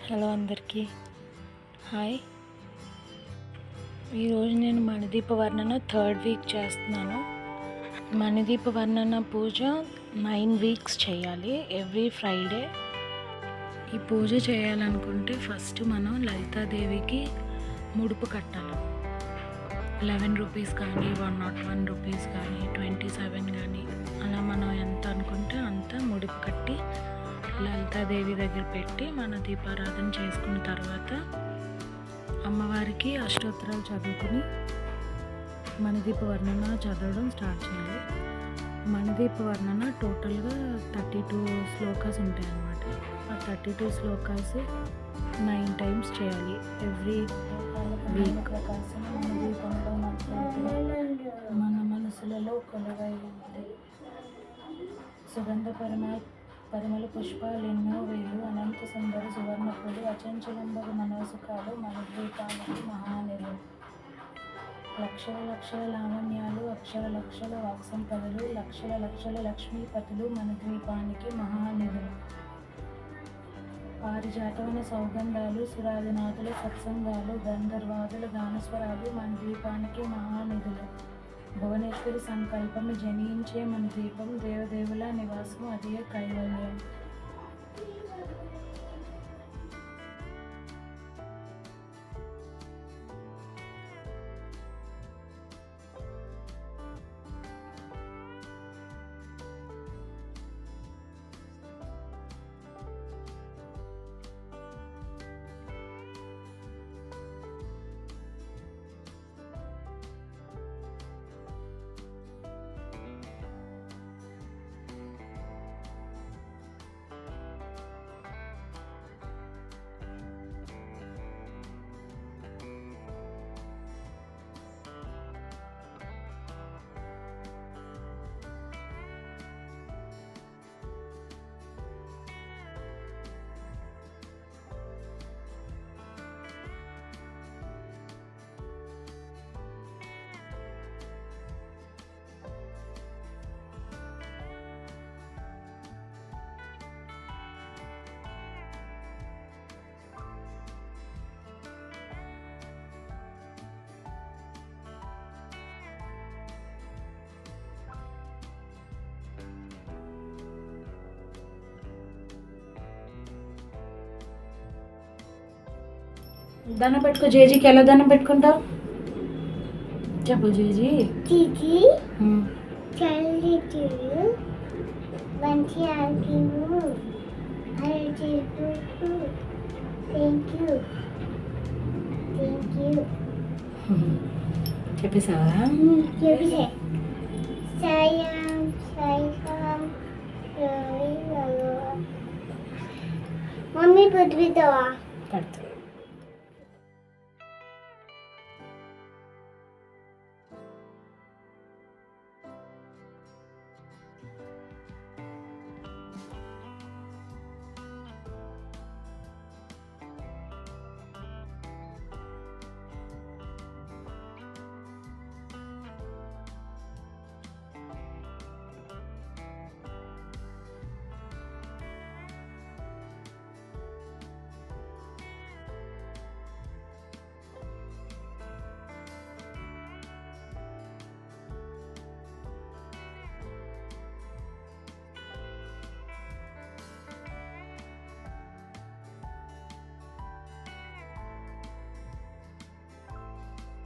Hello అందరికీ hi. ఈరోజు నేను మణిదీప వర్ణన 3rd వీక్ చేస్తున్నాను. మణిదీప వర్ణన పూజ 9 వీక్స్ చేయాలి, ఎవ్రీ ఫ్రైడే. ఈ పూజ చేయాలనుకుంటే ఫస్ట్ మనం లలితాదేవికి ముడుపు కట్టాలి. 11 రూపీస్ కానీ 101 రూపీస్ కానీ 27 కానీ అలా మనం ఎంత అనుకుంటే అంత ముడుపు కట్టి లలితాదేవి దగ్గర పెట్టి మన దీపారాధన చేసుకున్న తర్వాత అమ్మవారికి అష్టోత్తరాలు చదువుకుని మణిదీప వర్ణన చదవడం స్టార్ట్ చేయాలి. మణిదీప వర్ణన టోటల్గా 32 శ్లోకాస్ ఉంటాయి అన్నమాట. ఆ 32 శ్లోకాస్ 9 టైమ్స్ చేయాలి ఎవ్రీ వీక్. మన మనసులలో కొలువై ఉంది సుగంధ పరిమళ పుష్పాలు ఎన్నో వేలు అనంత సుందర సువర్ణపుడు అచంచలంబగ మనోసుకాలు మన ద్వీపానికి మహానిలు లక్షల లక్షల లావణ్యాలు అక్షర లక్షల వాక్సంపదలు లక్షల లక్షల లక్ష్మీపతులు మన ద్వీపానికి మహానిధులు పారిజాతమైన సౌగంధాలు సురాదినాథుల సత్సంగాలు గంధర్వాదుల గానస్వరాలు మన ద్వీపానికి మహానిధులు భువనేశ్వరి సంకల్పము జనించే మన దీపం దేవదేవుల నివాసం అదే కైవల్యం. దండం పెట్టుకో. జేజీకి ఎలా దండం పెట్టుకుంటావు చెప్పు. జేజీ జీజీ చల్లి చూడు మంచి ఆగిము అలా చేస్తూ థ్యాంక్ యూ చెప్పేసావా? చెప్పేసా. సాయం సాయం మమ్మీ పొద్దుతావా? పడుతుంది.